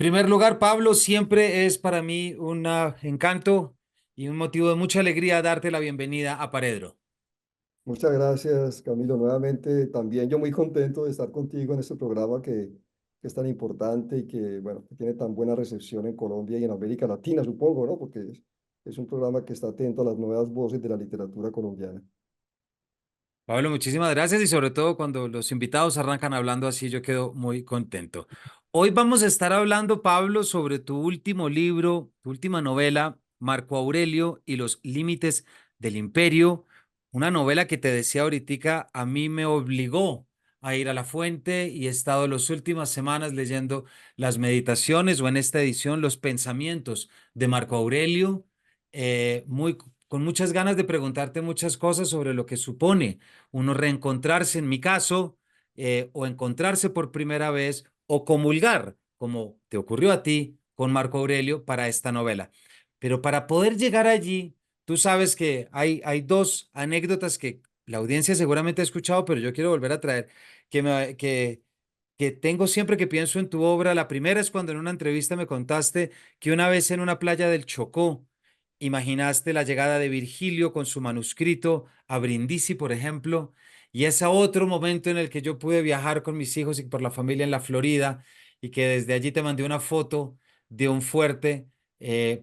primer lugar, Pablo, siempre es para mí un encanto y un motivo de mucha alegría darte la bienvenida a Paredro. Muchas gracias, Camilo. Nuevamente, también yo muy contento de estar contigo en este programa que es tan importante y que, bueno, que tiene tan buena recepción en Colombia y en América Latina, supongo, ¿no? Porque es un programa que está atento a las nuevas voces de la literatura colombiana. Pablo, muchísimas gracias y sobre todo cuando los invitados arrancan hablando así, yo quedo muy contento. Hoy vamos a estar hablando, Pablo, sobre tu último libro, tu última novela, Marco Aurelio y los límites del imperio, una novela que te decía ahorita, a mí me obligó a ir a la fuente y he estado las últimas semanas leyendo las meditaciones o en esta edición los pensamientos de Marco Aurelio, muy con muchas ganas de preguntarte muchas cosas sobre lo que supone uno reencontrarse, en mi caso, o encontrarse por primera vez, o comulgar, como te ocurrió a ti con Marco Aurelio para esta novela. Pero para poder llegar allí, tú sabes que hay dos anécdotas que la audiencia seguramente ha escuchado, pero yo quiero volver a traer, que tengo siempre que pienso en tu obra. La primera es cuando en una entrevista me contaste que una vez en una playa del Chocó, imaginaste la llegada de Virgilio con su manuscrito a Brindisi, por ejemplo, y es otro momento en el que yo pude viajar con mis hijos y por la familia en la Florida y que desde allí te mandé una foto de un fuerte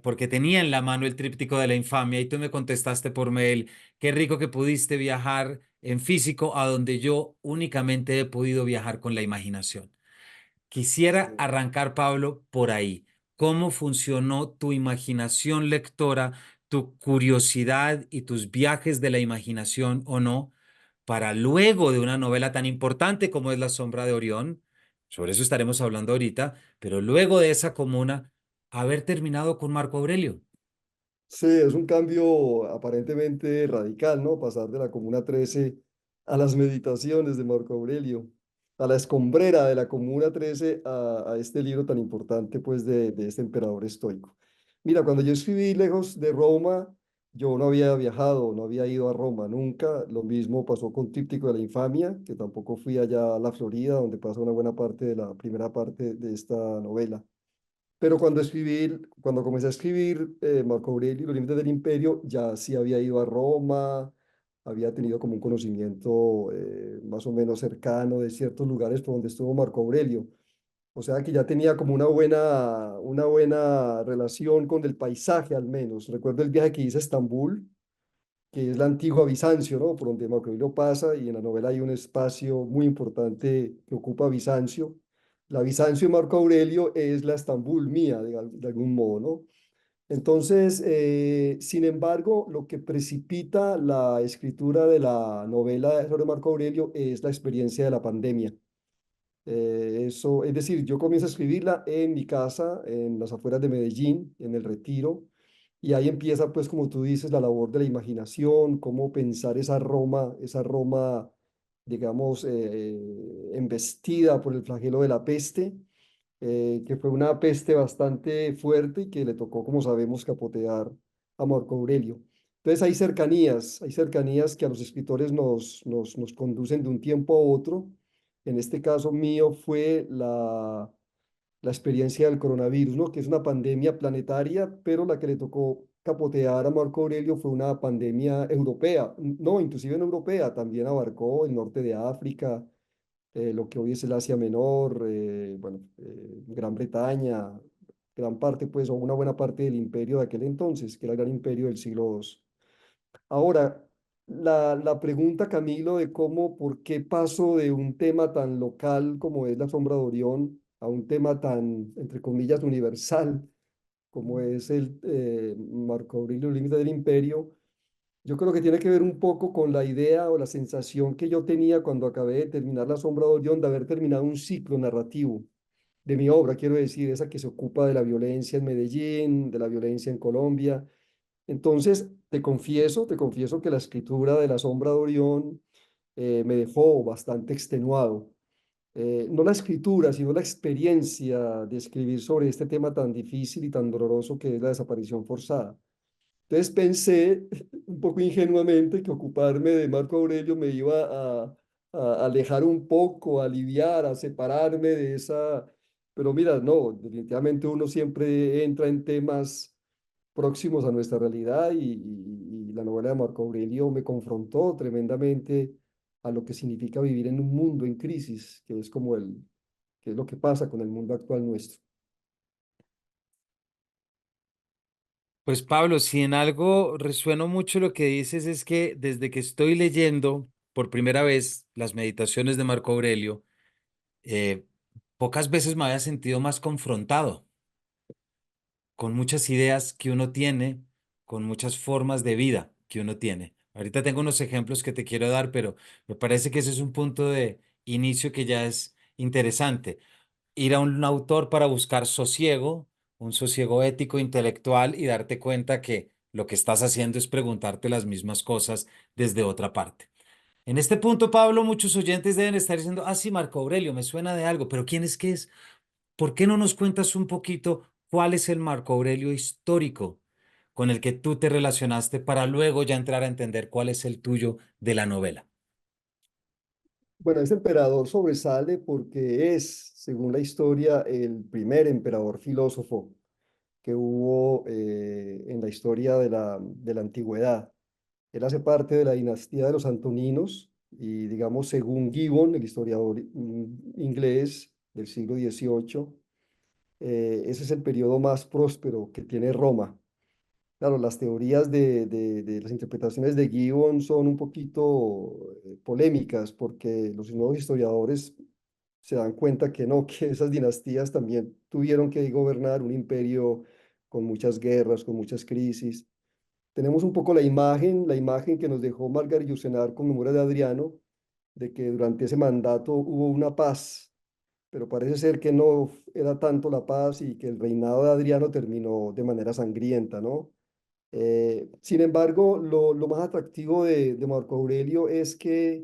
porque tenía en la mano el tríptico de la infamia y tú me contestaste por mail, qué rico que pudiste viajar en físico a donde yo únicamente he podido viajar con la imaginación. Quisiera arrancar, Pablo, por ahí. ¿Cómo funcionó tu imaginación lectora, tu curiosidad y tus viajes de la imaginación o no, para luego de una novela tan importante como es La Sombra de Orión? Sobre eso estaremos hablando ahorita, pero luego de esa comuna, haber terminado con Marco Aurelio. Sí, es un cambio aparentemente radical, ¿no? Pasar de la Comuna 13 a las meditaciones de Marco Aurelio, a la escombrera de la Comuna 13 a este libro tan importante, pues, de este emperador estoico. Mira, cuando yo escribí Lejos de Roma, yo no había viajado, no había ido a Roma nunca. Lo mismo pasó con Tríptico de la Infamia, que tampoco fui allá a la Florida, donde pasa una buena parte de la primera parte de esta novela. Pero cuando comencé a escribir Marco Aurelio y los límites del imperio, ya sí había ido a Roma, había tenido como un conocimiento más o menos cercano de ciertos lugares por donde estuvo Marco Aurelio. O sea que ya tenía como una buena relación con el paisaje al menos. Recuerdo el viaje que hice a Estambul, que es la antigua Bizancio, ¿no? Por donde Marco Aurelio pasa, y en la novela hay un espacio muy importante que ocupa Bizancio. La Bizancio de Marco Aurelio es la Estambul mía, de algún modo, ¿no? Entonces, sin embargo, lo que precipita la escritura de la novela sobre Marco Aurelio es la experiencia de la pandemia. Eso, es decir, yo comienzo a escribirla en mi casa, en las afueras de Medellín, en el Retiro, y ahí empieza, pues, como tú dices, la labor de la imaginación, cómo pensar esa Roma, digamos, embestida por el flagelo de la peste, que fue una peste bastante fuerte y que le tocó, como sabemos, capotear a Marco Aurelio. Entonces hay cercanías que a los escritores nos conducen de un tiempo a otro. En este caso mío fue la experiencia del coronavirus, ¿no? Que es una pandemia planetaria, pero la que le tocó capotear a Marco Aurelio fue una pandemia europea, no, inclusive en europea, también abarcó el norte de África, lo que hoy es el Asia Menor, bueno, Gran Bretaña, gran parte, pues, o una buena parte del imperio de aquel entonces, que era el gran imperio del siglo II. Ahora, la pregunta, Camilo, de cómo, por qué paso de un tema tan local como es la sombra de Orión a un tema tan, entre comillas, universal como es el Marco Aurelio Límite del Imperio, yo creo que tiene que ver un poco con la idea o la sensación que yo tenía cuando acabé de terminar La Sombra de Orión, de haber terminado un ciclo narrativo de mi obra, quiero decir, esa que se ocupa de la violencia en Medellín, de la violencia en Colombia. Entonces, te confieso que la escritura de La Sombra de Orión me dejó bastante extenuado. No la escritura, sino la experiencia de escribir sobre este tema tan difícil y tan doloroso que es la desaparición forzada. Entonces pensé un poco ingenuamente que ocuparme de Marco Aurelio me iba a alejar un poco, a aliviar, a separarme de esa Pero mira, no, definitivamente uno siempre entra en temas próximos a nuestra realidad y la novela de Marco Aurelio me confrontó tremendamente a lo que significa vivir en un mundo en crisis, que es como que es lo que pasa con el mundo actual nuestro. Pues Pablo, si en algo resueno mucho lo que dices es que desde que estoy leyendo por primera vez las meditaciones de Marco Aurelio, eh, pocas veces me había sentido más confrontado con muchas ideas que uno tiene, con muchas formas de vida que uno tiene. Ahorita tengo unos ejemplos que te quiero dar, pero me parece que ese es un punto de inicio que ya es interesante. Ir a un autor para buscar sosiego, un sosiego ético, intelectual y darte cuenta que lo que estás haciendo es preguntarte las mismas cosas desde otra parte. En este punto, Pablo, muchos oyentes deben estar diciendo, ah, sí, Marco Aurelio, me suena de algo, pero ¿quién es que es? ¿Por qué no nos cuentas un poquito cuál es el Marco Aurelio histórico con el que tú te relacionaste para luego ya entrar a entender cuál es el tuyo de la novela? Bueno, este emperador sobresale porque es, según la historia, el primer emperador filósofo que hubo en la historia de de la antigüedad. Él hace parte de la dinastía de los Antoninos y, digamos, según Gibbon, el historiador inglés del siglo XVIII, ese es el periodo más próspero que tiene Roma. Claro, las teorías de las interpretaciones de Gibbon son un poquito polémicas porque los nuevos historiadores se dan cuenta que no, que esas dinastías también tuvieron que gobernar un imperio con muchas guerras, con muchas crisis. Tenemos un poco la imagen que nos dejó Margaret Yourcenar con memoria de Adriano, de que durante ese mandato hubo una paz, pero parece ser que no era tanto la paz y que el reinado de Adriano terminó de manera sangrienta, ¿no? Sin embargo, lo más atractivo de Marco Aurelio es que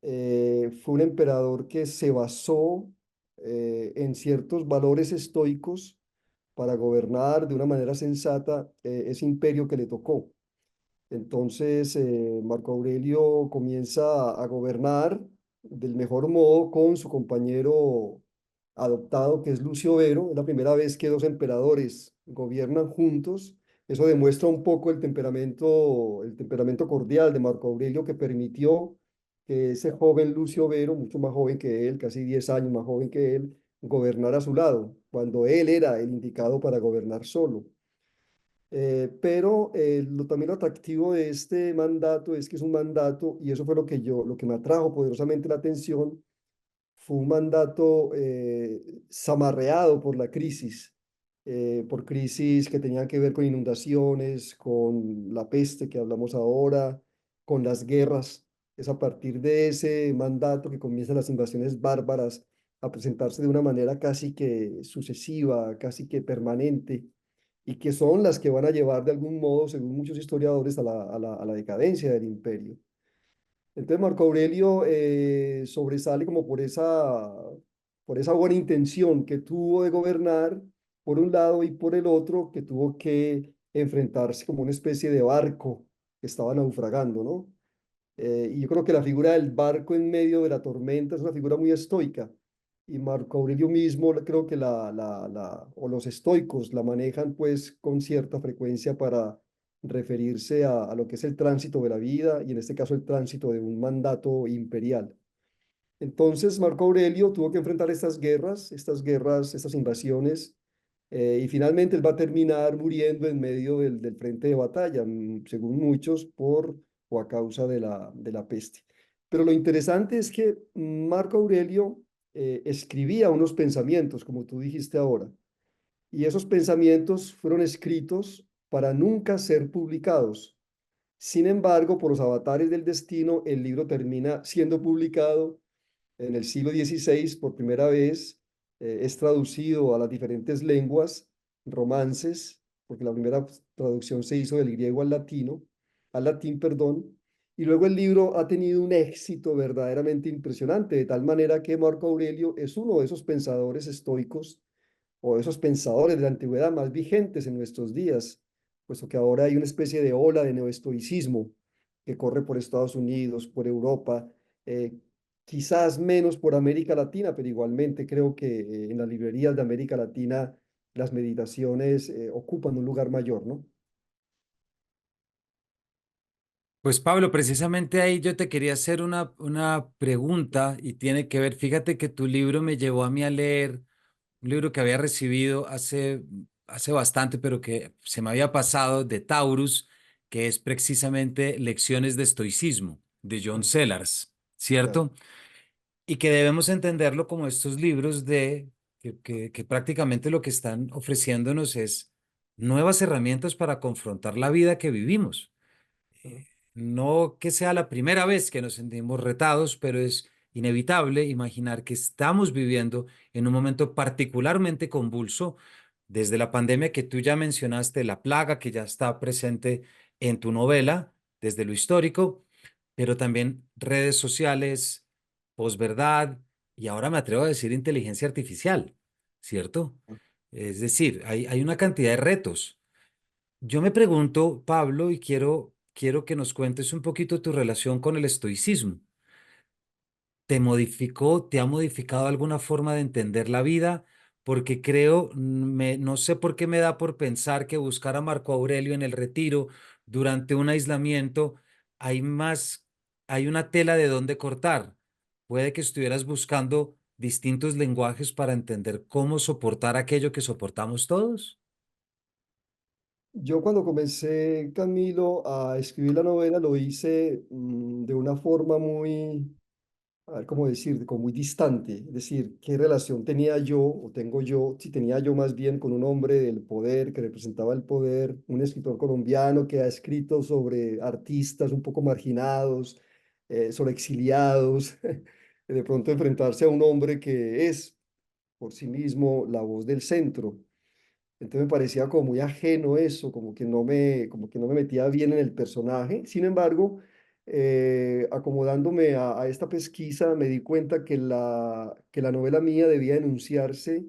fue un emperador que se basó en ciertos valores estoicos para gobernar de una manera sensata ese imperio que le tocó. Entonces, Marco Aurelio comienza a gobernar del mejor modo con su compañero adoptado, que es Lucio Vero. Es la primera vez que dos emperadores gobiernan juntos. Eso demuestra un poco el temperamento cordial de Marco Aurelio que permitió que ese joven Lucio Vero, mucho más joven que él, casi 10 años más joven que él, gobernara a su lado, cuando él era el indicado para gobernar solo. Pero también lo atractivo de este mandato es que es un mandato, y eso fue lo que me atrajo poderosamente la atención, fue un mandato zamarreado por crisis que tenían que ver con inundaciones, con la peste que hablamos ahora, con las guerras. Es a partir de ese mandato que comienzan las invasiones bárbaras a presentarse de una manera casi que sucesiva, casi que permanente, y que son las que van a llevar de algún modo, según muchos historiadores, a la decadencia del imperio. Entonces Marco Aurelio sobresale como por esa buena intención que tuvo de gobernar por un lado y por el otro que tuvo que enfrentarse como una especie de barco que estaba naufragando, ¿no? Y yo creo que la figura del barco en medio de la tormenta es una figura muy estoica. Y Marco Aurelio mismo, creo que o los estoicos la manejan pues con cierta frecuencia para referirse a lo que es el tránsito de la vida y en este caso el tránsito de un mandato imperial. Entonces Marco Aurelio tuvo que enfrentar estas invasiones, y finalmente él va a terminar muriendo en medio del frente de batalla, según muchos, por o a causa de de la peste. Pero lo interesante es que Marco Aurelio escribía unos pensamientos, como tú dijiste ahora, y esos pensamientos fueron escritos para nunca ser publicados. Sin embargo, por los avatares del destino, el libro termina siendo publicado en el siglo XVI por primera vez. Es traducido a las diferentes lenguas, romances, porque la primera traducción se hizo del griego al latín, perdón, y luego el libro ha tenido un éxito verdaderamente impresionante, de tal manera que Marco Aurelio es uno de esos pensadores estoicos o de esos pensadores de la antigüedad más vigentes en nuestros días, puesto que ahora hay una especie de ola de neoestoicismo que corre por Estados Unidos, por Europa, quizás menos por América Latina, pero igualmente creo que en las librerías de América Latina las meditaciones ocupan un lugar mayor, ¿no? Pues Pablo, precisamente ahí yo te quería hacer una pregunta y tiene que ver, fíjate que tu libro me llevó a mí a leer un libro que había recibido hace bastante, pero que se me había pasado, de Taurus, que es precisamente Lecciones de Estoicismo, de John Mm, Sellars, claro. ¿cierto? Y que debemos entenderlo como estos libros que prácticamente lo que están ofreciéndonos es nuevas herramientas para confrontar la vida que vivimos. Mm. No que sea la primera vez que nos sentimos retados, pero es inevitable imaginar que estamos viviendo en un momento particularmente convulso, desde la pandemia que tú ya mencionaste, la plaga que ya está presente en tu novela, desde lo histórico, pero también redes sociales, posverdad, y ahora me atrevo a decir inteligencia artificial, ¿cierto? Es decir, hay una cantidad de retos. Yo me pregunto, Pablo, y quiero que nos cuentes un poquito tu relación con el estoicismo. ¿Te modificó, te ha modificado alguna forma de entender la vida? Porque creo, no sé por qué me da por pensar que buscar a Marco Aurelio en el retiro durante un aislamiento, hay más, hay una tela de dónde cortar. Puede que estuvieras buscando distintos lenguajes para entender cómo soportar aquello que soportamos todos. Yo cuando comencé, Camilo, a escribir la novela, lo hice de una forma muy, a ver cómo decir, como muy distante. Es decir, qué relación tenía yo, o tengo yo, si tenía yo más bien con un hombre del poder, que representaba el poder, un escritor colombiano que ha escrito sobre artistas un poco marginados, sobre exiliados, de pronto enfrentarse a un hombre que es por sí mismo la voz del centro. Entonces me parecía como muy ajeno eso, como que no me metía bien en el personaje. Sin embargo, acomodándome a esta pesquisa, me di cuenta que la novela mía debía enunciarse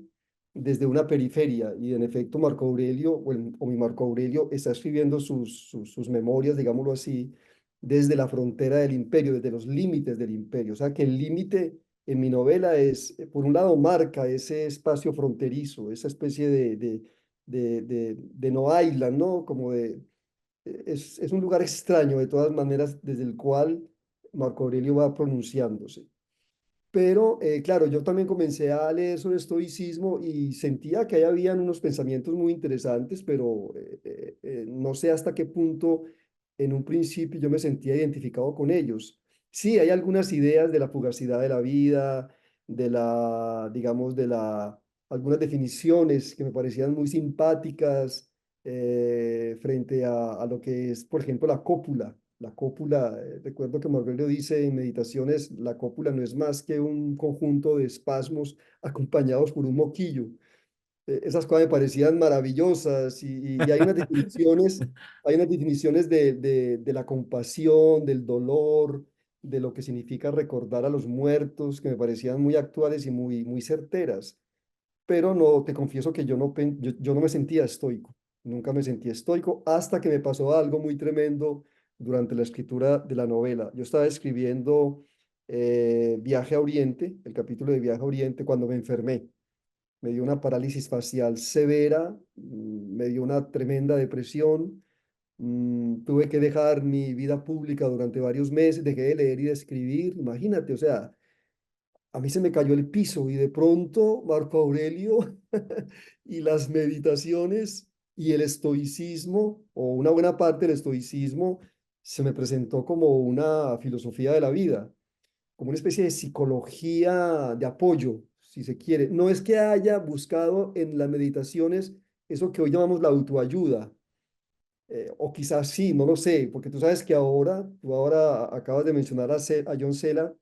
desde una periferia. Y en efecto, Marco Aurelio, o mi Marco Aurelio, está escribiendo sus memorias, digámoslo así, desde la frontera del imperio, desde los límites del imperio. O sea que el límite en mi novela es, por un lado, marca ese espacio fronterizo, esa especie de no Island, ¿no? Es un lugar extraño de todas maneras desde el cual Marco Aurelio va pronunciándose. Pero claro, yo también comencé a leer sobre estoicismo y sentía que ahí habían unos pensamientos muy interesantes, pero no sé hasta qué punto en un principio yo me sentía identificado con ellos. Sí, hay algunas ideas de la fugacidad de la vida, digamos, algunas definiciones que me parecían muy simpáticas frente a lo que es, por ejemplo, la cópula. La cópula, recuerdo que Marvelio dice en Meditaciones, la cópula no es más que un conjunto de espasmos acompañados por un moquillo. Esas cosas me parecían maravillosas y hay unas definiciones de la compasión, del dolor, de lo que significa recordar a los muertos, que me parecían muy actuales y muy certeras. Pero no, te confieso que yo no me sentía estoico, nunca me sentí estoico hasta que me pasó algo muy tremendo durante la escritura de la novela. Yo estaba escribiendo Viaje a Oriente, el capítulo de Viaje a Oriente, cuando me enfermé. Me dio una parálisis facial severa, me dio una tremenda depresión, tuve que dejar mi vida pública durante varios meses, dejé de leer y de escribir, imagínate, o sea, a mí se me cayó el piso y de pronto Marco Aurelio y las meditaciones y el estoicismo, o una buena parte del estoicismo, se me presentó como una filosofía de la vida, como una especie de psicología de apoyo, si se quiere. No es que haya buscado en las meditaciones eso que hoy llamamos la autoayuda, o quizás sí, no lo sé, porque tú sabes que tú ahora acabas de mencionar a John Sela,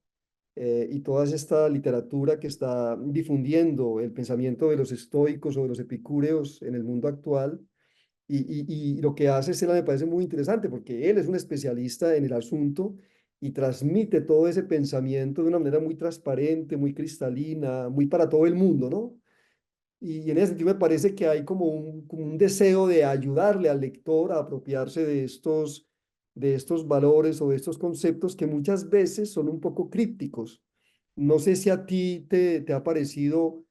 y toda esta literatura que está difundiendo el pensamiento de los estoicos o de los epicúreos en el mundo actual. Y lo que hace Sela me parece muy interesante porque él es un especialista en el asunto y transmite todo ese pensamiento de una manera muy transparente, muy cristalina, muy para todo el mundo, ¿no? Y en ese sentido me parece que hay como un deseo de ayudarle al lector a apropiarse de estos valores o de estos conceptos que muchas veces son un poco crípticos. No sé si a ti te ha parecido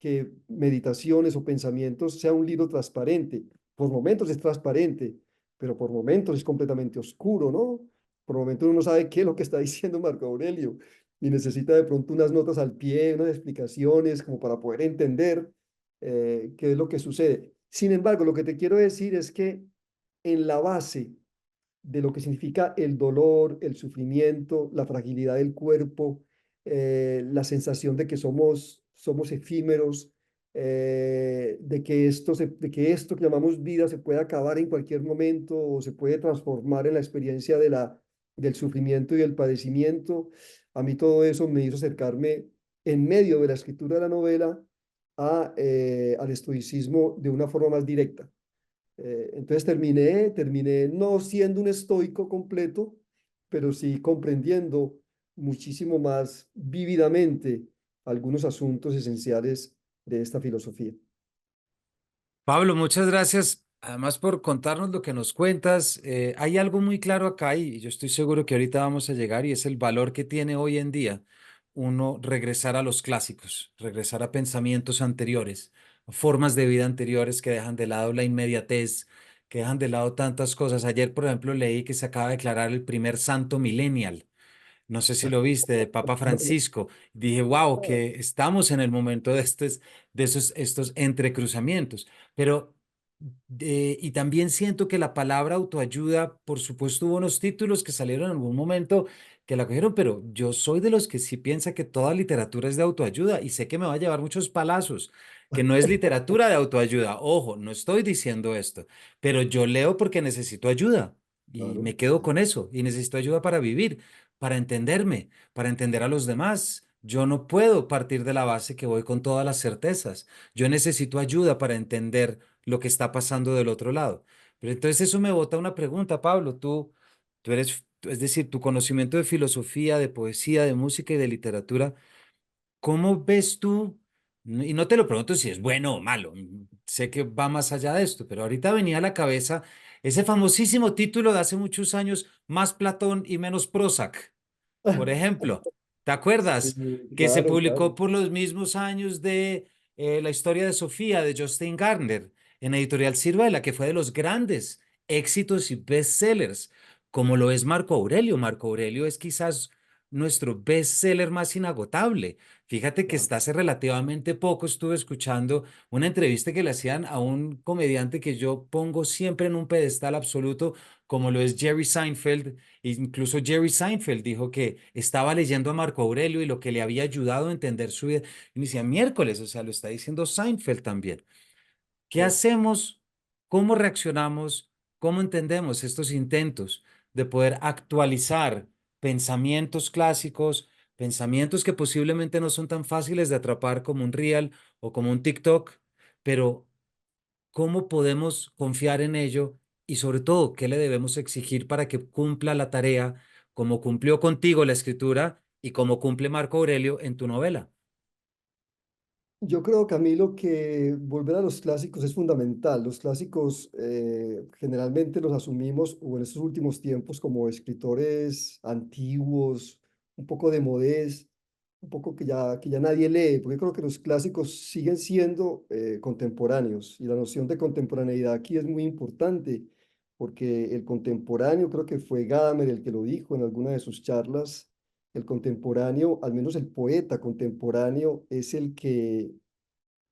que Meditaciones o Pensamientos sea un libro transparente. Por momentos es transparente, pero por momentos es completamente oscuro, ¿no? Por momentos uno no sabe qué es lo que está diciendo Marco Aurelio y necesita de pronto unas notas al pie, unas explicaciones como para poder entender qué es lo que sucede. Sin embargo, lo que te quiero decir es que en la base de lo que significa el dolor, el sufrimiento, la fragilidad del cuerpo, la sensación de que somos efímeros, de que esto que llamamos vida se puede acabar en cualquier momento o se puede transformar en la experiencia del sufrimiento y del padecimiento. A mí todo eso me hizo acercarme en medio de la escritura de la novela al estoicismo de una forma más directa. Entonces terminé no siendo un estoico completo, pero sí comprendiendo muchísimo más vívidamente algunos asuntos esenciales de esta filosofía. Pablo, muchas gracias además por contarnos lo que nos cuentas. Hay algo muy claro acá y yo estoy seguro que ahorita vamos a llegar y es el valor que tiene hoy en día uno regresar a los clásicos, regresar a pensamientos anteriores, formas de vida anteriores que dejan de lado la inmediatez, que dejan de lado tantas cosas. Ayer, por ejemplo, leí que se acaba de declarar el primer santo millennial. No sé si lo viste, de Papa Francisco. Dije, wow, que estamos en el momento estos entrecruzamientos. Pero, y también siento que la palabra autoayuda, por supuesto, hubo unos títulos que salieron en algún momento que la cogieron, pero yo soy de los que sí piensa que toda literatura es de autoayuda y sé que me va a llevar muchos palazos, que no es literatura de autoayuda. Ojo, no estoy diciendo esto, pero yo leo porque necesito ayuda y Claro, me quedo con eso y necesito ayuda para vivir, para entenderme, para entender a los demás. Yo no puedo partir de la base que voy con todas las certezas. Yo necesito ayuda para entender lo que está pasando del otro lado. Pero entonces eso me bota una pregunta, Pablo. Tú eres, es decir, tu conocimiento de filosofía, de poesía, de música y de literatura, ¿cómo ves tú? Y no te lo pregunto si es bueno o malo, sé que va más allá de esto, pero ahorita venía a la cabeza ese famosísimo título de hace muchos años, Más Platón y menos Prozac. Por ejemplo, ¿te acuerdas? sí, Que se claro, publicó claro. por los mismos años de La historia de Sofía de Justin Gardner en Editorial Ciruela, que fue de los grandes éxitos y bestsellers, como lo es Marco Aurelio. Marco Aurelio es quizás nuestro bestseller más inagotable. Fíjate que Claro. hasta hace relativamente poco estuve escuchando una entrevista que le hacían a un comediante que yo pongo siempre en un pedestal absoluto, como lo es Jerry Seinfeld. Incluso Jerry Seinfeld dijo que estaba leyendo a Marco Aurelio y lo que le había ayudado a entender su vida. Y me decía, miércoles, o sea, lo está diciendo Seinfeld también. ¿Qué Sí. hacemos? ¿Cómo reaccionamos? ¿Cómo entendemos estos intentos de poder actualizar pensamientos clásicos, pensamientos que posiblemente no son tan fáciles de atrapar como un Reel o como un TikTok, pero cómo podemos confiar en ello y sobre todo qué le debemos exigir para que cumpla la tarea como cumplió contigo la escritura y como cumple Marco Aurelio en tu novela? Yo creo, Camilo, que volver a los clásicos es fundamental. Los clásicos generalmente los asumimos, o en estos últimos tiempos, como escritores antiguos, un poco de modés, un poco que ya nadie lee, porque creo que los clásicos siguen siendo contemporáneos y la noción de contemporaneidad aquí es muy importante, porque el contemporáneo, creo que fue Gadamer el que lo dijo en alguna de sus charlas, el contemporáneo, al menos el poeta contemporáneo, es el que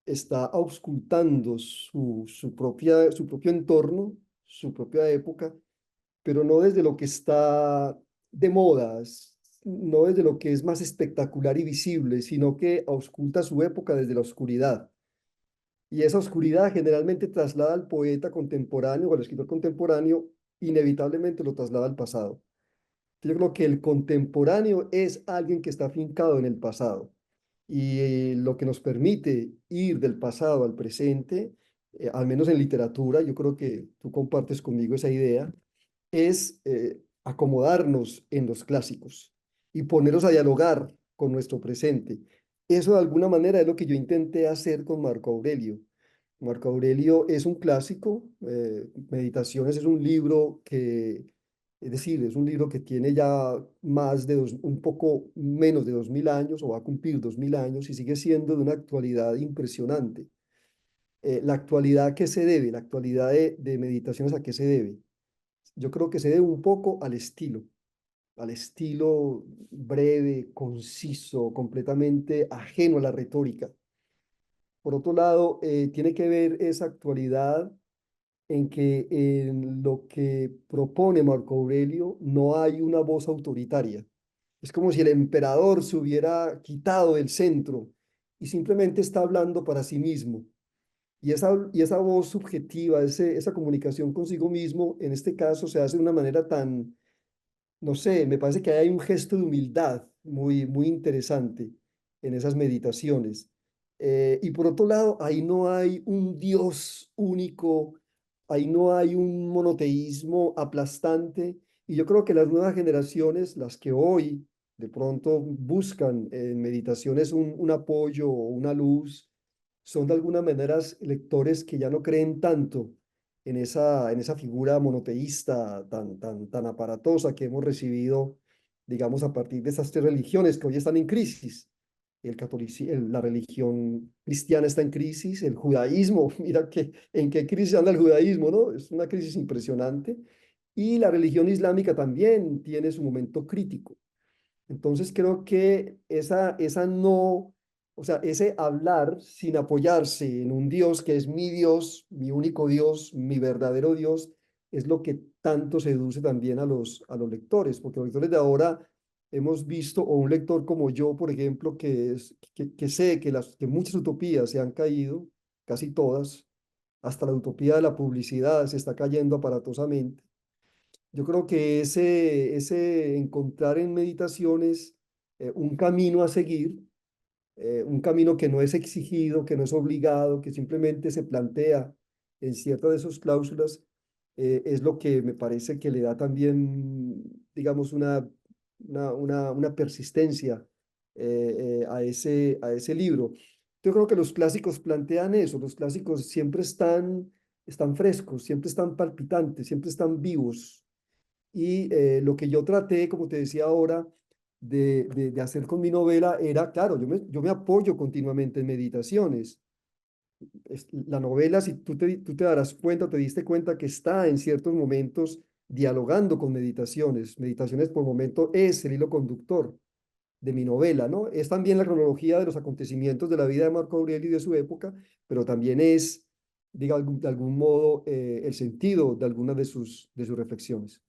está auscultando su propio entorno, su propia época, pero no desde lo que está de moda, no desde lo que es más espectacular y visible, sino que ausculta su época desde la oscuridad. Y esa oscuridad generalmente traslada al poeta contemporáneo o al escritor contemporáneo, inevitablemente lo traslada al pasado. Yo creo que el contemporáneo es alguien que está afincado en el pasado y lo que nos permite ir del pasado al presente, al menos en literatura, yo creo que tú compartes conmigo esa idea, es acomodarnos en los clásicos y ponerlos a dialogar con nuestro presente. Eso de alguna manera es lo que yo intenté hacer con Marco Aurelio. Marco Aurelio es un clásico, Meditaciones es un libro que Es decir, es un libro que tiene ya un poco menos de 2000 años o va a cumplir 2000 años y sigue siendo de una actualidad impresionante. La actualidad a qué se debe, la actualidad de meditaciones a qué se debe. Yo creo que se debe un poco al estilo breve, conciso, completamente ajeno a la retórica. Por otro lado, tiene que ver esa actualidad en que en lo que propone Marco Aurelio no hay una voz autoritaria. Es como si el emperador se hubiera quitado del centro y simplemente está hablando para sí mismo. Y esa voz subjetiva, esa comunicación consigo mismo, en este caso se hace de una manera tan, no sé, me parece que hay un gesto de humildad muy, muy interesante en esas meditaciones. Y por otro lado, ahí no hay un Dios único, ahí no hay un monoteísmo aplastante. Y yo creo que las nuevas generaciones, las que hoy de pronto buscan en meditaciones un apoyo o una luz, son de alguna manera lectores que ya no creen tanto en esa figura monoteísta tan aparatosa que hemos recibido, digamos, a partir de estas tres religiones que hoy están en crisis. La religión cristiana está en crisis, el judaísmo, mira que en qué crisis anda el judaísmo, ¿no? Es una crisis impresionante. Y la religión islámica también tiene su momento crítico. Entonces creo que esa no, o sea, ese hablar sin apoyarse en un Dios que es mi Dios, mi único Dios, mi verdadero Dios, es lo que tanto seduce también a los lectores, porque los lectores de ahora hemos visto, o un lector como yo, por ejemplo, que sé que muchas utopías se han caído, casi todas, hasta la utopía de la publicidad se está cayendo aparatosamente. Yo creo que ese encontrar en meditaciones un camino a seguir, un camino que no es exigido, que no es obligado, que simplemente se plantea en ciertas de sus cláusulas, es lo que me parece que le da también, digamos, una persistencia a ese libro. Yo creo que los clásicos plantean eso, los clásicos siempre están frescos, siempre están palpitantes, siempre están vivos. Y lo que yo traté, como te decía ahora, de hacer con mi novela era, claro, yo me apoyo continuamente en meditaciones. La novela, si tú te darás cuenta, te diste cuenta que está en ciertos momentos dialogando con meditaciones. Meditaciones por momento es el hilo conductor de mi novela, ¿no? Es también la cronología de los acontecimientos de la vida de Marco Aurelio y de su época, pero también es, diga, de algún modo, el sentido de algunas de sus reflexiones.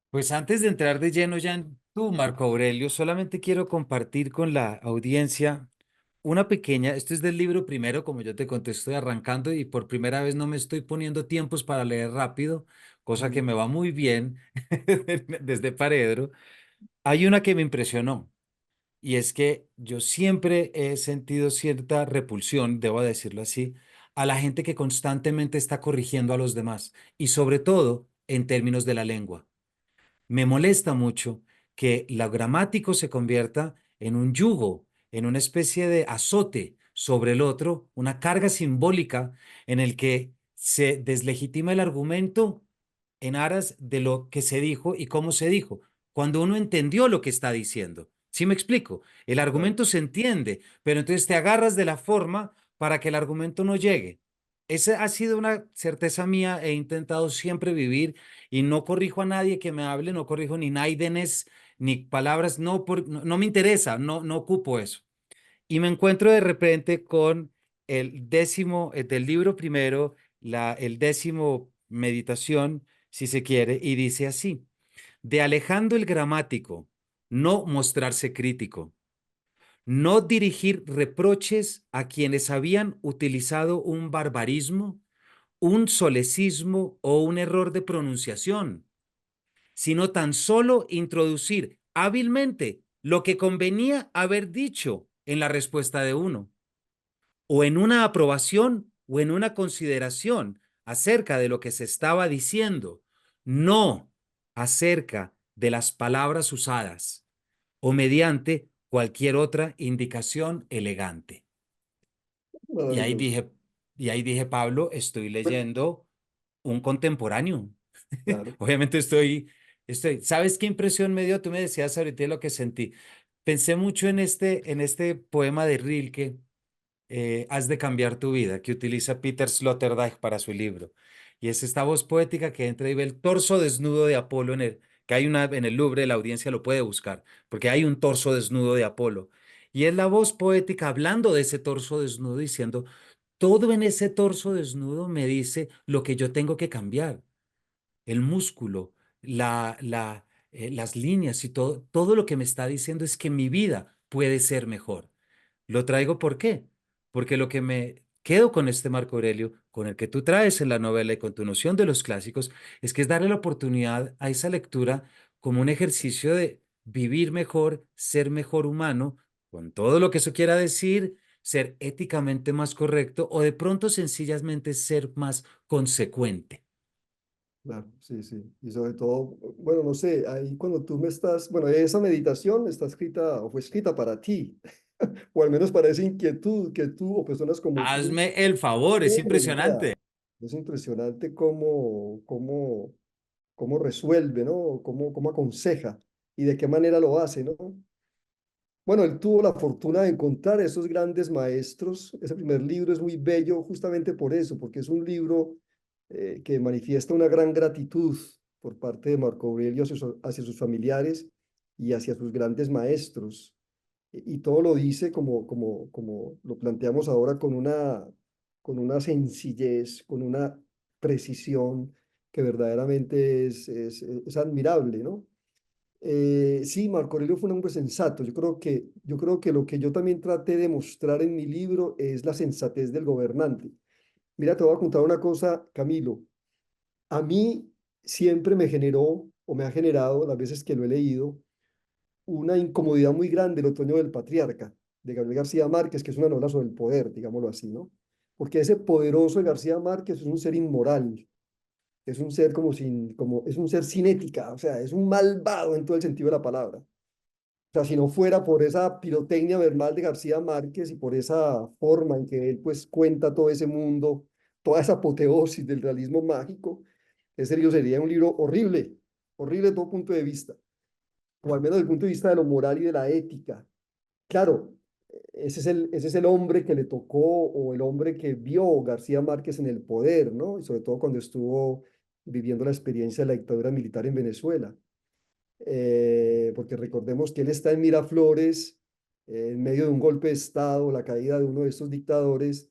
Pues antes de entrar de lleno ya en tú, Marco Aurelio, solamente quiero compartir con la audiencia una pequeña, esto es del libro primero, como yo te conté, estoy arrancando y por primera vez no me estoy poniendo tiempos para leer rápido, cosa que Mm. me va muy bien desde Paredro. Hay una que me impresionó y es que yo siempre he sentido cierta repulsión, debo decirlo así, a la gente que constantemente está corrigiendo a los demás y sobre todo en términos de la lengua. Me molesta mucho que lo gramático se convierta en un yugo, en una especie de azote sobre el otro, una carga simbólica en el que se deslegitima el argumento en aras de lo que se dijo y cómo se dijo, cuando uno entendió lo que está diciendo. ¿Sí me explico? El Claro. argumento se entiende, pero entonces te agarras de la forma para que el argumento no llegue. Esa ha sido una certeza mía, he intentado siempre vivir y no corrijo a nadie que me hable, no corrijo ni náidenes, ni palabras, no me interesa, no ocupo eso. Y me encuentro de repente con el décimo, del libro primero, el décimo meditación, si se quiere, y dice así, de alejando el gramático, no mostrarse crítico, no dirigir reproches a quienes habían utilizado un barbarismo, un solecismo o un error de pronunciación, sino tan solo introducir hábilmente lo que convenía haber dicho en la respuesta de uno, o en una aprobación o en una consideración acerca de lo que se estaba diciendo, no acerca de las palabras usadas o mediante cualquier otra indicación elegante. Y ahí Maravilloso. dije, y ahí dije, Pablo, estoy Pues, leyendo un contemporáneo. Claro, Obviamente ¿sabes qué impresión me dio? Tú me decías ahorita lo que sentí. Pensé mucho en este poema de Rilke, Has de cambiar tu vida, que utiliza Peter Sloterdijk para su libro. Y es esta voz poética que entra y ve el torso desnudo de Apolo que hay una en el Louvre, la audiencia lo puede buscar, porque hay un torso desnudo de Apolo. Y es la voz poética hablando de ese torso desnudo, diciendo, todo en ese torso desnudo me dice lo que yo tengo que cambiar, el músculo, las líneas y todo, todo lo que me está diciendo es que mi vida puede ser mejor. Lo traigo ¿por qué? Porque lo que me quedo con este Marco Aurelio, con el que tú traes en la novela y con tu noción de los clásicos, es que es darle la oportunidad a esa lectura como un ejercicio de vivir mejor, ser mejor humano, con todo lo que eso quiera decir, ser éticamente más correcto o de pronto sencillamente ser más consecuente. claro, sí, sí. Y sobre todo, bueno, no sé, ahí cuando tú me estás, bueno, esa meditación está escrita o fue escrita para ti, o al menos para esa inquietud que tú o personas como tú Hazme el favor, es tienen, o impresionante. sea, es impresionante cómo resuelve, ¿no? Cómo aconseja y de qué manera lo hace, ¿no? Bueno, él tuvo la fortuna de encontrar esos grandes maestros. Ese primer libro es muy bello justamente por eso, porque es un libro que manifiesta una gran gratitud por parte de Marco Aurelio hacia sus familiares y hacia sus grandes maestros. Y todo lo dice como lo planteamos ahora con una sencillez, con una precisión que verdaderamente es admirable, ¿no? Sí, Marco Aurelio fue un hombre sensato. Yo creo que lo que yo también traté de mostrar en mi libro es la sensatez del gobernante. Mira, te voy a contar una cosa, Camilo. A mí siempre me generó o me ha generado, las veces que lo he leído, una incomodidad muy grande el Otoño del Patriarca, de Gabriel García Márquez, que es una novela sobre el poder, digámoslo así, ¿no? Porque ese poderoso de García Márquez es un ser inmoral, es un ser es un ser sin ética, o sea, es un malvado en todo el sentido de la palabra. O sea, si no fuera por esa pirotecnia verbal de García Márquez y por esa forma en que él pues cuenta todo ese mundo, toda esa apoteosis del realismo mágico, ese libro sería un libro horrible, horrible de todo punto de vista, o al menos desde el punto de vista de lo moral y de la ética. Claro, ese es el hombre que le tocó o el hombre que vio García Márquez en el poder, ¿no? Y sobre todo cuando estuvo viviendo la experiencia de la dictadura militar en Venezuela. Porque recordemos que él está en Miraflores, en medio de un golpe de Estado, la caída de uno de estos dictadores,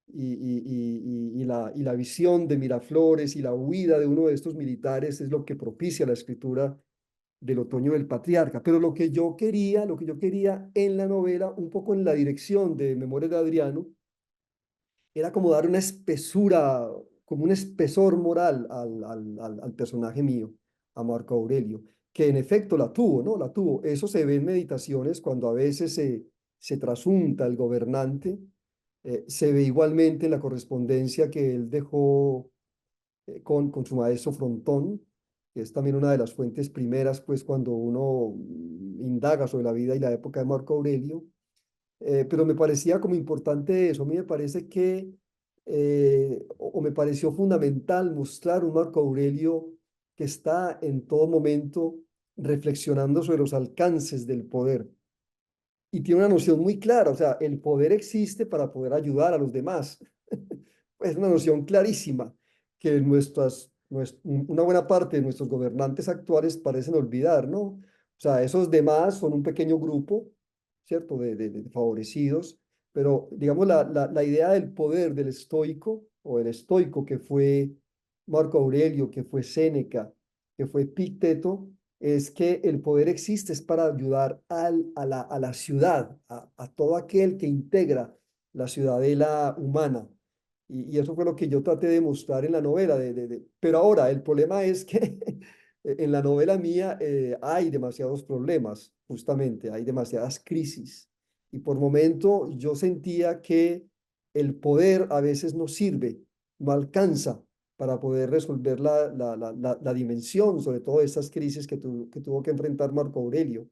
y la visión de Miraflores y la huida de uno de estos militares es lo que propicia la escritura del Otoño del Patriarca. Pero lo que yo quería en la novela, un poco en la dirección de Memorias de Adriano, era como dar una espesura, como un espesor moral al personaje mío, a Marco Aurelio, que en efecto la tuvo, ¿no? La tuvo. Eso se ve en meditaciones cuando a veces se trasunta el gobernante, se ve igualmente en la correspondencia que él dejó con su maestro Frontón, que es también una de las fuentes primeras, pues cuando uno indaga sobre la vida y la época de Marco Aurelio. Pero me parecía como importante eso. A mí me parece que, o me pareció fundamental mostrar un Marco Aurelio que está en todo momento reflexionando sobre los alcances del poder y tiene una noción muy clara, o sea, el poder existe para poder ayudar a los demás. Es una noción clarísima que una buena parte de nuestros gobernantes actuales parecen olvidar, ¿no? O sea, esos demás son un pequeño grupo, ¿cierto?, de favorecidos, pero digamos la idea del poder del estoico o el estoico que fue Marco Aurelio, que fue Séneca, que fue Epicteto, es que el poder existe es para ayudar a la ciudad, a todo aquel que integra la ciudadela humana. Y eso fue lo que yo traté de mostrar en la novela. Pero ahora, el problema es que en la novela mía hay demasiados problemas, justamente, hay demasiadas crisis. Y por momento yo sentía que el poder a veces no sirve, no alcanza para poder resolver la dimensión, sobre todo estas crisis que tuvo que enfrentar Marco Aurelio.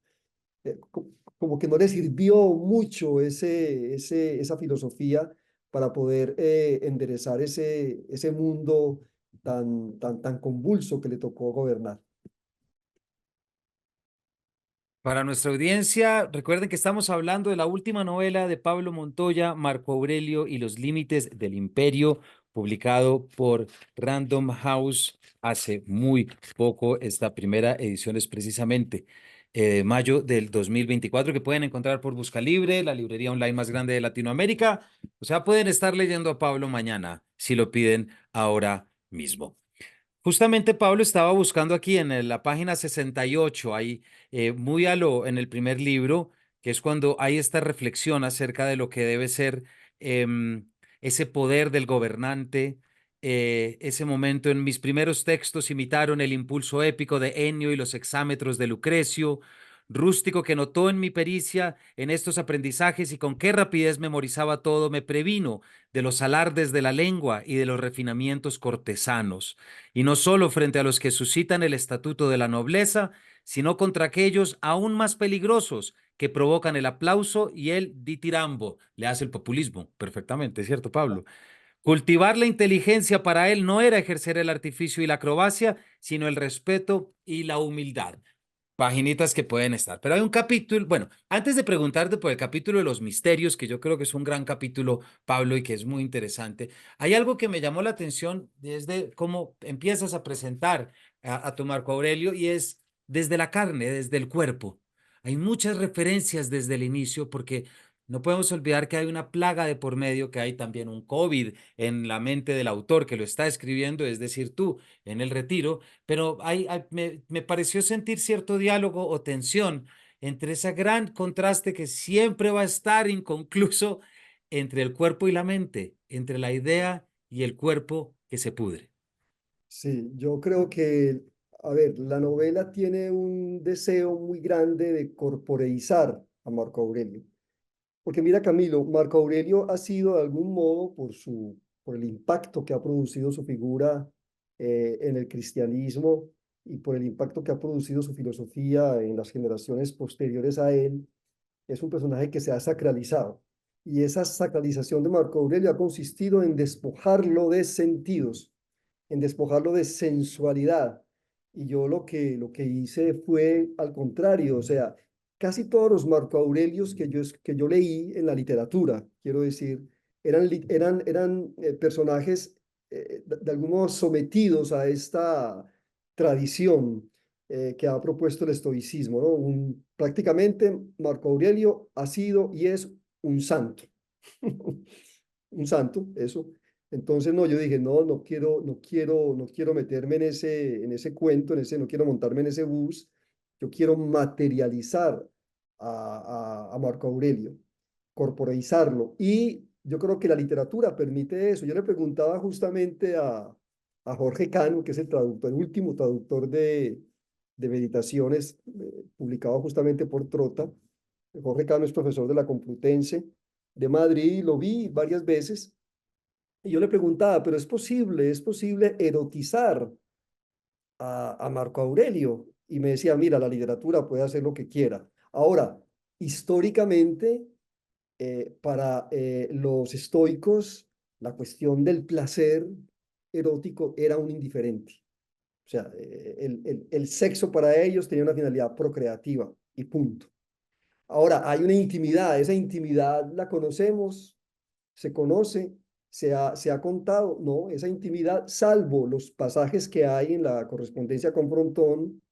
Como que no le sirvió mucho esa filosofía para poder enderezar ese mundo tan convulso que le tocó gobernar. Para nuestra audiencia, recuerden que estamos hablando de la última novela de Pablo Montoya, Marco Aurelio y los límites del imperio, publicado por Random House hace muy poco. Esta primera edición es precisamente mayo del 2024, que pueden encontrar por Buscalibre, la librería online más grande de Latinoamérica. O sea, pueden estar leyendo a Pablo mañana si lo piden ahora mismo. Justamente Pablo estaba buscando aquí en la página 68, ahí muy en el primer libro, que es cuando hay esta reflexión acerca de lo que debe ser ese poder del gobernante. Ese momento en mis primeros textos imitaron el impulso épico de Ennio y los hexámetros de Lucrecio, rústico que notó en mi pericia en estos aprendizajes y con qué rapidez memorizaba todo, me previno de los alardes de la lengua y de los refinamientos cortesanos y no solo frente a los que suscitan el estatuto de la nobleza, sino contra aquellos aún más peligrosos que provocan el aplauso y el ditirambo. Le hace el populismo perfectamente, ¿cierto, Pablo? Cultivar la inteligencia para él no era ejercer el artificio y la acrobacia, sino el respeto y la humildad. Paginitas que pueden estar. Pero hay un capítulo, bueno, antes de preguntarte por el capítulo de los misterios, que yo creo que es un gran capítulo, Pablo, y que es muy interesante, hay algo que me llamó la atención desde cómo empiezas a presentar a tu Marco Aurelio y es desde la carne, desde el cuerpo. Hay muchas referencias desde el inicio porque no podemos olvidar que hay una plaga de por medio, que hay también un COVID en la mente del autor que lo está escribiendo, es decir, tú en el retiro, pero me pareció sentir cierto diálogo o tensión entre ese gran contraste que siempre va a estar inconcluso entre el cuerpo y la mente, entre la idea y el cuerpo que se pudre. Sí, yo creo que, a ver, la novela tiene un deseo muy grande de corporeizar a Marco Aurelio. Porque mira, Camilo, Marco Aurelio ha sido de algún modo, por el impacto que ha producido su figura en el cristianismo y por el impacto que ha producido su filosofía en las generaciones posteriores a él, es un personaje que se ha sacralizado. Y esa sacralización de Marco Aurelio ha consistido en despojarlo de sentidos, en despojarlo de sensualidad. Y yo lo que hice fue al contrario, o sea, casi todos los Marco Aurelios que yo leí en la literatura, quiero decir, eran personajes de algún modo sometidos a esta tradición que ha propuesto el estoicismo, ¿no? Prácticamente Marco Aurelio ha sido y es un santo, un santo, eso. Entonces, no, yo dije, no, no quiero meterme en ese cuento, no quiero montarme en ese bus, yo quiero materializar a Marco Aurelio, corporeizarlo. Y yo creo que la literatura permite eso. Yo le preguntaba justamente a Jorge Cano, que es el traductor, el último traductor de Meditaciones, publicado justamente por Trota. Jorge Cano es profesor de la Complutense de Madrid, lo vi varias veces y yo le preguntaba, pero ¿es posible erotizar a Marco Aurelio? Y me decía, mira, la literatura puede hacer lo que quiera. Ahora, históricamente, para los estoicos, la cuestión del placer erótico era un indiferente. O sea, el sexo para ellos tenía una finalidad procreativa y punto. Ahora, hay una intimidad, esa intimidad la conocemos, se conoce, se ha contado, no, esa intimidad, salvo los pasajes que hay en la correspondencia con Frontón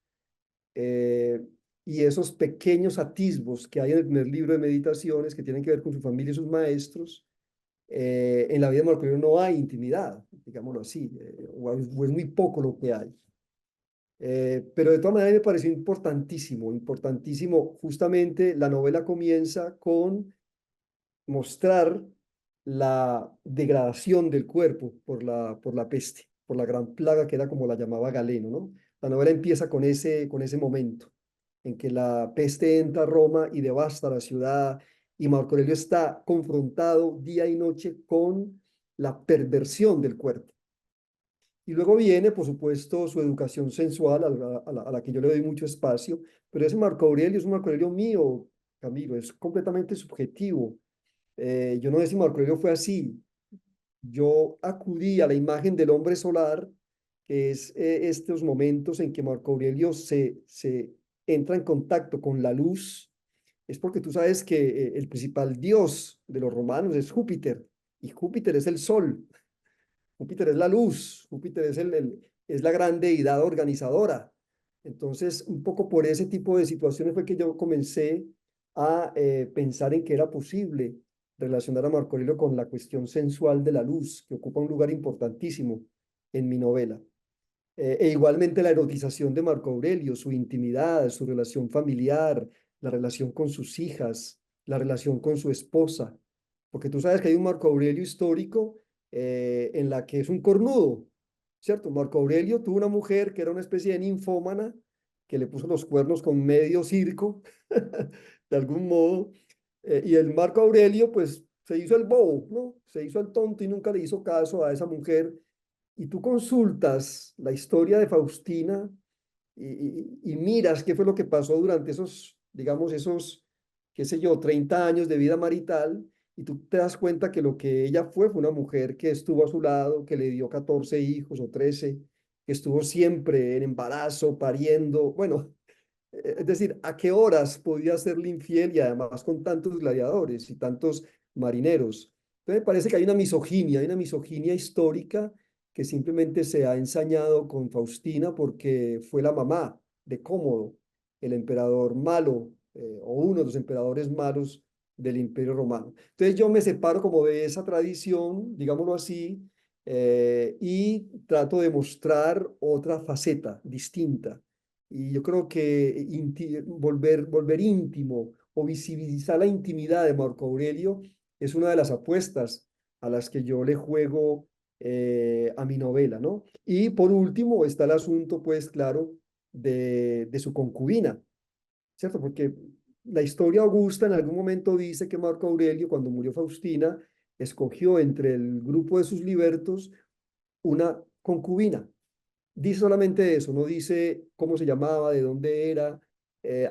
eh, y esos pequeños atisbos que hay en el primer libro de meditaciones que tienen que ver con su familia y sus maestros, en la vida de Marco Aurelio no hay intimidad, digámoslo así, o es muy poco lo que hay. Pero de todas maneras me pareció importantísimo, importantísimo. Justamente la novela comienza con mostrar la degradación del cuerpo por la peste, por la gran plaga que era como la llamaba Galeno, ¿no? La novela empieza con ese momento en que la peste entra a Roma y devasta la ciudad y Marco Aurelio está confrontado día y noche con la perversión del cuerpo. Y luego viene, por supuesto, su educación sensual, a la que yo le doy mucho espacio, pero ese Marco Aurelio es un Marco Aurelio mío, Camilo, es completamente subjetivo. Yo no sé si Marco Aurelio fue así. Yo acudí a la imagen del hombre solar es estos momentos en que Marco Aurelio se entra en contacto con la luz, es porque tú sabes que el principal dios de los romanos es Júpiter, y Júpiter es el sol, Júpiter es la luz, Júpiter es, es la gran deidad organizadora. Entonces, un poco por ese tipo de situaciones fue que yo comencé a pensar en que era posible relacionar a Marco Aurelio con la cuestión sensual de la luz, que ocupa un lugar importantísimo en mi novela. E igualmente la erotización de Marco Aurelio, su intimidad, su relación familiar, la relación con sus hijas, la relación con su esposa. Porque tú sabes que hay un Marco Aurelio histórico en la que es un cornudo, ¿cierto? Marco Aurelio tuvo una mujer que era una especie de ninfómana que le puso los cuernos con medio circo, de algún modo. Y el Marco Aurelio, pues, se hizo el bobo, ¿no? Se hizo el tonto y nunca le hizo caso a esa mujer y tú consultas la historia de Faustina y miras qué fue lo que pasó durante esos, digamos, esos, qué sé yo, 30 años de vida marital, y tú te das cuenta que lo que ella fue una mujer que estuvo a su lado, que le dio 14 hijos o 13, que estuvo siempre en embarazo, pariendo, bueno, es decir, ¿a qué horas podía serle infiel y además con tantos gladiadores y tantos marineros? Entonces me parece que hay una misoginia histórica que simplemente se ha ensañado con Faustina porque fue la mamá de Cómodo, el emperador malo, o uno de los emperadores malos del Imperio Romano. Entonces yo me separo como de esa tradición, digámoslo así, y trato de mostrar otra faceta distinta y yo creo que volver íntimo o visibilizar la intimidad de Marco Aurelio es una de las apuestas a las que yo le juego a mi novela, ¿no? Y por último está el asunto, pues claro, de su concubina, ¿cierto? Porque la historia augusta en algún momento dice que Marco Aurelio, cuando murió Faustina, escogió entre el grupo de sus libertos una concubina. Dice solamente eso, no dice cómo se llamaba, de dónde era.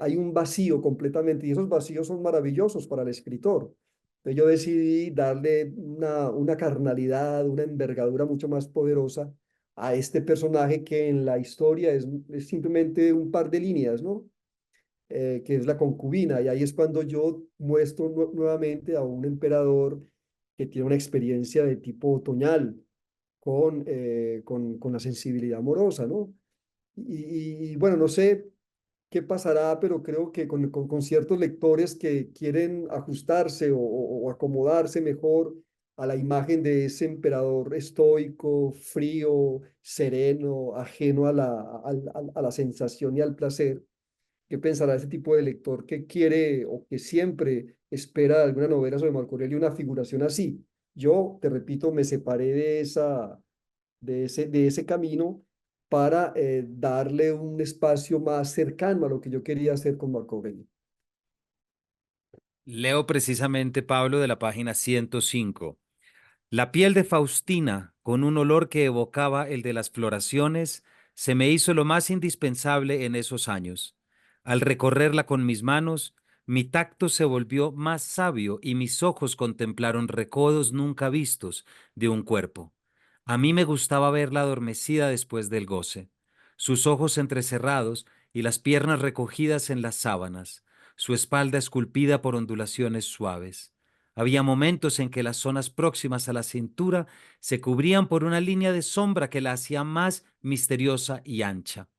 Hay un vacío completamente y esos vacíos son maravillosos para el escritor. Entonces yo decidí darle una carnalidad, una envergadura mucho más poderosa a este personaje que en la historia es simplemente un par de líneas, ¿no? Que es la concubina. Y ahí es cuando yo muestro nuevamente a un emperador que tiene una experiencia de tipo otoñal con la sensibilidad amorosa, ¿no? Y bueno, no sé qué pasará, pero creo que con ciertos lectores que quieren ajustarse o acomodarse mejor a la imagen de ese emperador estoico, frío, sereno, ajeno a la sensación y al placer, ¿qué pensará ese tipo de lector que quiere o que siempre espera de alguna novela sobre Marco Aurelio una figuración así? Yo, te repito, me separé de ese camino para darle un espacio más cercano a lo que yo quería hacer con Marco Aurelio. Leo precisamente, Pablo, de la página 105. La piel de Faustina, con un olor que evocaba el de las floraciones, se me hizo lo más indispensable en esos años. Al recorrerla con mis manos, mi tacto se volvió más sabio y mis ojos contemplaron recodos nunca vistos de un cuerpo. A mí me gustaba verla adormecida después del goce, sus ojos entrecerrados y las piernas recogidas en las sábanas, su espalda esculpida por ondulaciones suaves. Había momentos en que las zonas próximas a la cintura se cubrían por una línea de sombra que la hacía más misteriosa y ancha,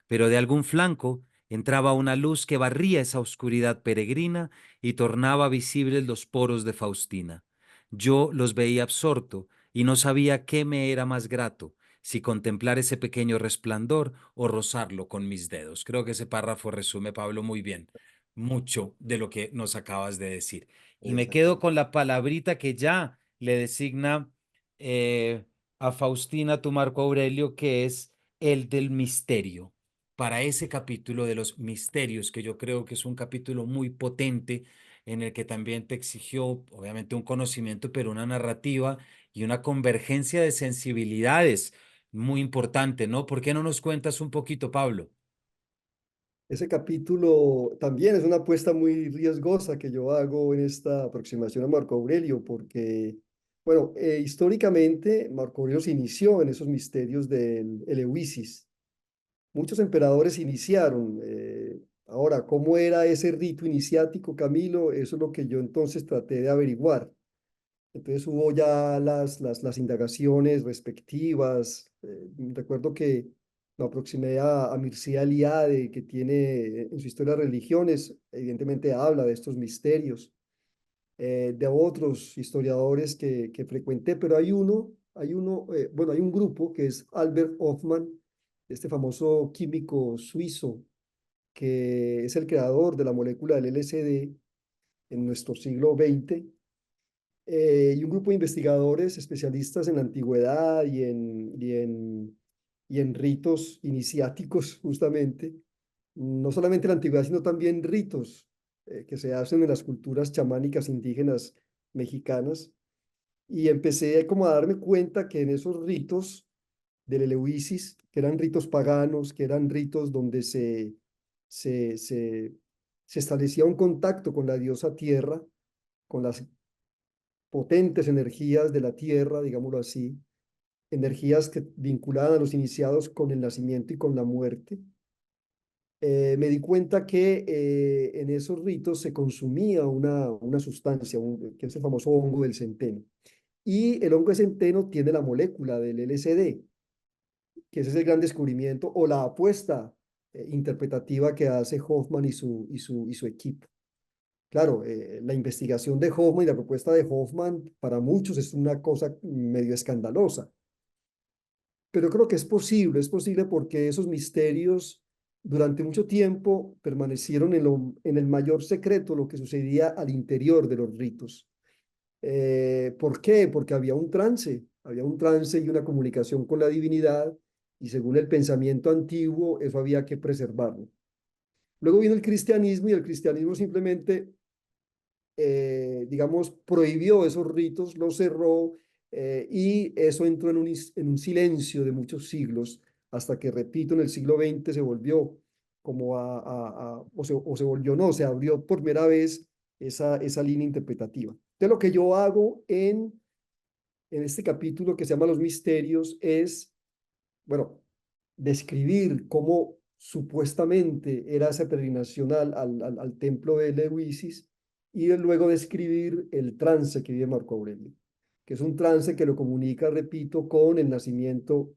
pero de algún flanco entraba una luz que barría esa oscuridad peregrina y tornaba visibles los poros de Faustina. Yo los veía absorto y no sabía qué me era más grato, si contemplar ese pequeño resplandor o rozarlo con mis dedos. Creo que ese párrafo resume, Pablo, muy bien mucho de lo que nos acabas de decir. Y me quedo Exactamente. con la palabrita que ya le designa eh, a Faustina tu Marco Aurelio, que es el del misterio. Para ese capítulo de los misterios, que yo creo que es un capítulo muy potente, en el que también te exigió, obviamente, un conocimiento, pero una narrativa y una convergencia de sensibilidades muy importante, ¿no? ¿Por qué no nos cuentas un poquito, Pablo? Ese capítulo también es una apuesta muy riesgosa que yo hago en esta aproximación a Marco Aurelio, porque Bueno, históricamente Marco Aurelio se inició en esos misterios del Eleusis. Muchos emperadores iniciaron. Ahora, ¿cómo era ese rito iniciático, Camilo? Eso es lo que yo entonces traté de averiguar. Entonces hubo ya las indagaciones respectivas. Recuerdo que me aproximé a Mircea Eliade, que tiene en su historia de religiones, evidentemente habla de estos misterios, de otros historiadores que frecuenté, pero bueno, hay un grupo que es Albert Hoffman, este famoso químico suizo, que es el creador de la molécula del LSD en nuestro siglo XX, y un grupo de investigadores especialistas en la antigüedad y en ritos iniciáticos, justamente, no solamente la antigüedad, sino también ritos que se hacen en las culturas chamánicas indígenas mexicanas. Y empecé como a darme cuenta que en esos ritos del Eleusis, que eran ritos paganos, que eran ritos donde se, se, se establecía un contacto con la diosa tierra, con las potentes energías de la tierra, digámoslo así, energías que vinculaban a los iniciados con el nacimiento y con la muerte. Me di cuenta que en esos ritos se consumía una sustancia, que es el famoso hongo del centeno. Y el hongo del centeno tiene la molécula del LSD, que ese es el gran descubrimiento o la apuesta interpretativa que hace Hoffman y su equipo. Claro, la investigación de Hoffman y la propuesta de Hoffman para muchos es una cosa medio escandalosa, pero creo que es posible porque esos misterios durante mucho tiempo permanecieron en el mayor secreto, lo que sucedía al interior de los ritos. ¿Por qué? Porque había un trance y una comunicación con la divinidad, y según el pensamiento antiguo, eso había que preservarlo. Luego vino el cristianismo y el cristianismo simplemente digamos, prohibió esos ritos, los cerró, y eso entró en un silencio de muchos siglos, hasta que, repito, en el siglo XX se volvió como o se volvió, no, se abrió por primera vez esa línea interpretativa. Entonces, lo que yo hago en este capítulo que se llama Los Misterios es, bueno, describir cómo supuestamente era esa peregrinación al templo de Eleusis, y luego describir el trance que vive Marco Aurelio, que es un trance que lo comunica, repito, con el nacimiento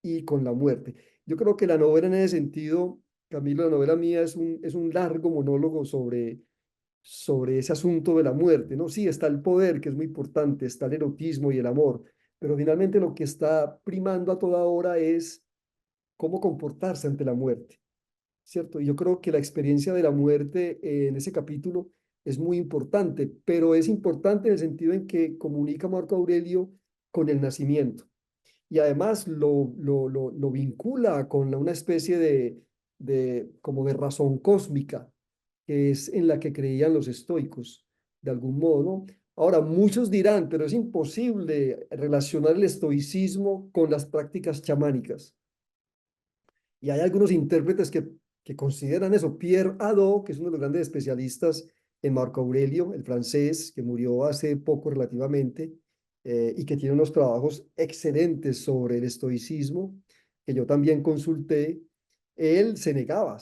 y con la muerte. Yo creo que la novela en ese sentido, Camilo, la novela mía es un largo monólogo sobre ese asunto de la muerte, ¿no? Sí, está el poder, que es muy importante, está el erotismo y el amor, pero finalmente lo que está primando a toda hora es cómo comportarse ante la muerte, ¿cierto? Y yo creo que la experiencia de la muerte en ese capítulo es muy importante, pero es importante en el sentido en que comunica Marco Aurelio con el nacimiento, y además lo vincula con una especie como de razón cósmica, que es en la que creían los estoicos, de algún modo, ¿no? Ahora, muchos dirán, pero es imposible relacionar el estoicismo con las prácticas chamánicas. Y hay algunos intérpretes que consideran eso. Pierre Hadot, que es uno de los grandes especialistas en Marco Aurelio, el francés, que murió hace poco relativamente, y que tiene unos trabajos excelentes sobre el estoicismo, que yo también consulté. Él se negaba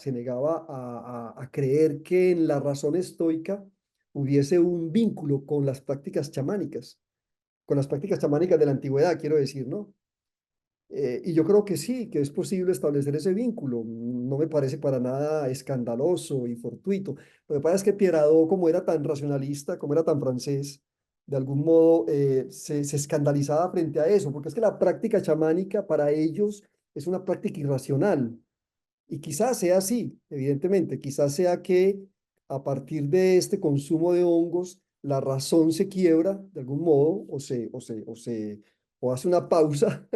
a creer que en la razón estoica hubiese un vínculo con las prácticas chamánicas de la antigüedad, quiero decir, ¿no? Y yo creo que sí, que es posible establecer ese vínculo. No me parece para nada escandaloso y fortuito. Lo que pasa es que Pierado, como era tan racionalista, como era tan francés, de algún modo se escandalizaba frente a eso, porque es que la práctica chamánica para ellos es una práctica irracional. Y quizás sea así, evidentemente, quizás sea que a partir de este consumo de hongos, la razón se quiebra de algún modo, o hace una pausa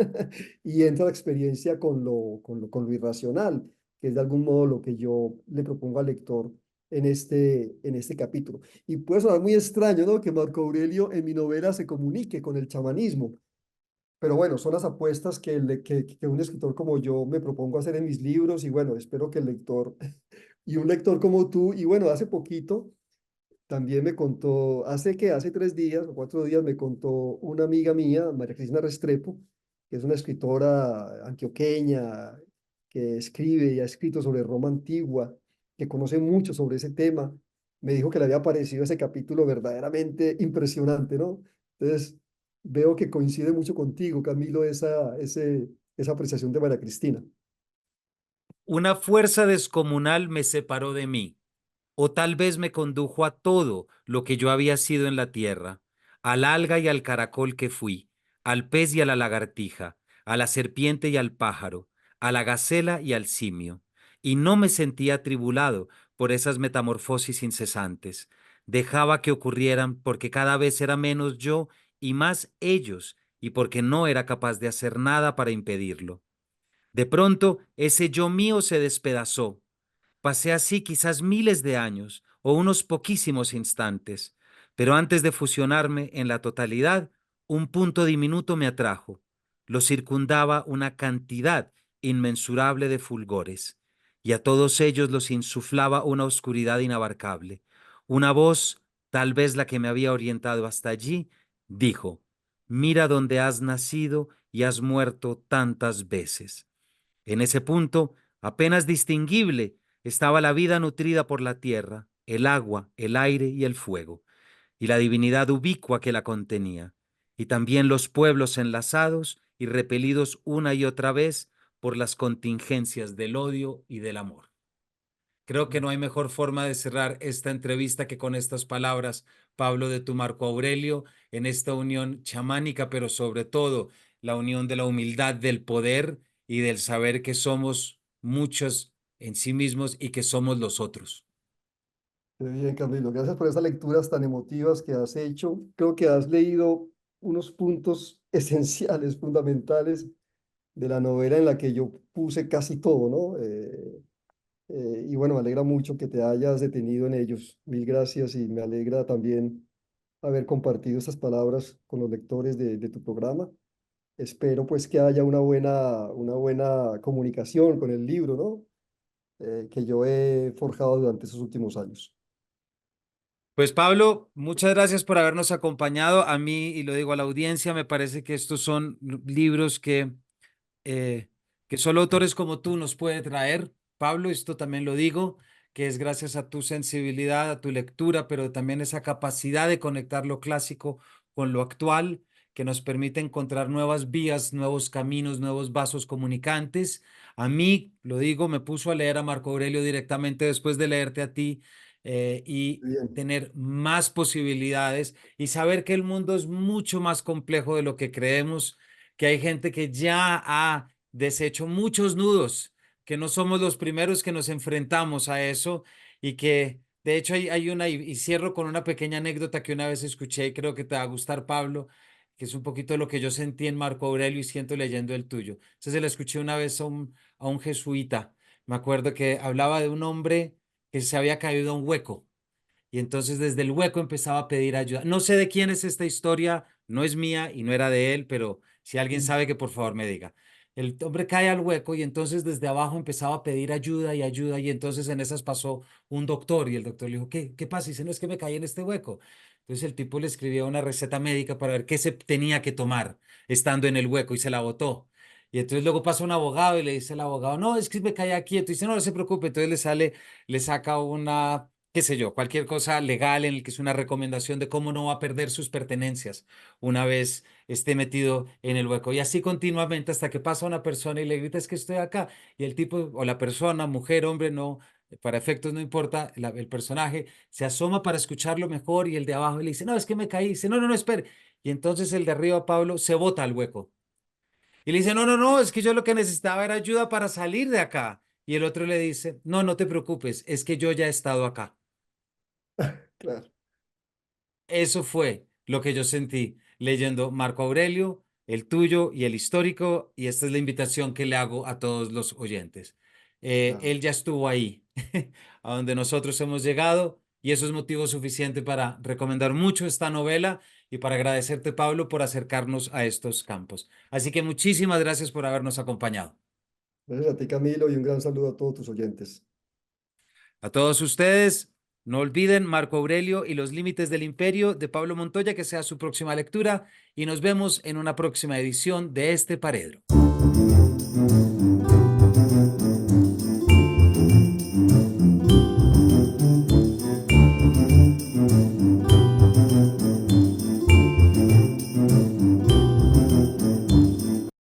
y entra la experiencia con lo irracional, que es de algún modo lo que yo le propongo al lector en este capítulo. Y puede sonar muy extraño, ¿no? Que Marco Aurelio en mi novela se comunique con el chamanismo, pero bueno, son las apuestas que un escritor como yo me propongo hacer en mis libros, y bueno, espero que el lector y un lector como tú, y bueno, hace poquito también me contó, hace 3 días o 4 días me contó una amiga mía, María Cristina Restrepo, que es una escritora antioqueña, que escribe y ha escrito sobre Roma antigua, que conoce mucho sobre ese tema. Me dijo que le había parecido ese capítulo verdaderamente impresionante, ¿no? Entonces, veo que coincide mucho contigo, Camilo, esa apreciación de María Cristina. Una fuerza descomunal me separó de mí, o tal vez me condujo a todo lo que yo había sido en la tierra, al alga y al caracol que fui, al pez y a la lagartija, a la serpiente y al pájaro, a la gacela y al simio, y no me sentía atribulado por esas metamorfosis incesantes. Dejaba que ocurrieran porque cada vez era menos yo y más ellos, y porque no era capaz de hacer nada para impedirlo. De pronto, ese yo mío se despedazó. Pasé así quizás miles de años o unos poquísimos instantes, pero antes de fusionarme en la totalidad, un punto diminuto me atrajo. Lo circundaba una cantidad inmensurable de fulgores, y a todos ellos los insuflaba una oscuridad inabarcable. Una voz, tal vez la que me había orientado hasta allí, dijo: Mira donde has nacido y has muerto tantas veces. En ese punto, apenas distinguible, estaba la vida nutrida por la tierra, el agua, el aire y el fuego, y la divinidad ubicua que la contenía, y también los pueblos enlazados y repelidos una y otra vez por las contingencias del odio y del amor. Creo que no hay mejor forma de cerrar esta entrevista que con estas palabras, Pablo, de tu Marco Aurelio, en esta unión chamánica, pero sobre todo la unión de la humildad, del poder y del saber que somos muchos en sí mismos y que somos los otros. Qué bien, Camilo. Gracias por esas lecturas tan emotivas que has hecho. Creo que has leído unos puntos esenciales, fundamentales de la novela en la que yo puse casi todo, ¿no? Y bueno, me alegra mucho que te hayas detenido en ellos. Mil gracias y me alegra también haber compartido estas palabras con los lectores de tu programa. Espero pues que haya una buena comunicación con el libro, ¿no? Que yo he forjado durante esos últimos años. Pues Pablo, muchas gracias por habernos acompañado. A mí, y lo digo a la audiencia, me parece que estos son libros eh, que solo autores como tú nos puede traer. Pablo, esto también lo digo, que es gracias a tu sensibilidad, a tu lectura, pero también esa capacidad de conectar lo clásico con lo actual, que nos permite encontrar nuevas vías, nuevos caminos, nuevos vasos comunicantes. A mí, lo digo, me puso a leer a Marco Aurelio directamente después de leerte a ti, y Bien, tener más posibilidades y saber que el mundo es mucho más complejo de lo que creemos, que hay gente que ya ha deshecho muchos nudos, que no somos los primeros que nos enfrentamos a eso y que de hecho hay una, y cierro con una pequeña anécdota que una vez escuché y creo que te va a gustar, Pablo, que es un poquito lo que yo sentí en Marco Aurelio y siento leyendo el tuyo. Entonces se lo escuché una vez a un jesuita. Me acuerdo que hablaba de un hombre que se había caído a un hueco y entonces desde el hueco empezaba a pedir ayuda. No sé de quién es esta historia, no es mía y no era de él, pero si alguien mm, sabe que por favor me diga. El hombre cae al hueco y entonces desde abajo empezaba a pedir ayuda y ayuda y entonces en esas pasó un doctor y el doctor le dijo, ¿qué pasa? Y dice, no, es que me caí en este hueco. Entonces el tipo le escribió una receta médica para ver qué se tenía que tomar estando en el hueco y se la botó. Y entonces luego pasa un abogado y le dice al abogado, no, es que me caí aquí. Entonces dice, no, no se preocupe. Entonces le saca una, qué sé yo, cualquier cosa legal en el que es una recomendación de cómo no va a perder sus pertenencias una vez esté metido en el hueco. Y así continuamente hasta que pasa una persona y le grita, es que estoy acá. Y el tipo o la persona, mujer, hombre, no, para efectos no importa, el personaje se asoma para escucharlo mejor y el de abajo le dice, no, es que me caí. Dice, no, no, no, espere. Y entonces el de arriba, Pablo, se bota al hueco. Y le dice, no, no, no, es que yo lo que necesitaba era ayuda para salir de acá. Y el otro le dice, no, no te preocupes, es que yo ya he estado acá. claro. Eso fue lo que yo sentí leyendo Marco Aurelio, el tuyo y el histórico, y esta es la invitación que le hago a todos los oyentes. Claro. Él ya estuvo ahí, a donde nosotros hemos llegado, y eso es motivo suficiente para recomendar mucho esta novela y para agradecerte, Pablo, por acercarnos a estos campos. Así que muchísimas gracias por habernos acompañado. Gracias a ti, Camilo, y un gran saludo a todos tus oyentes. A todos ustedes, No olviden Marco Aurelio y los límites del imperio de Pablo Montoya, que sea su próxima lectura y nos vemos en una próxima edición de este Paredro.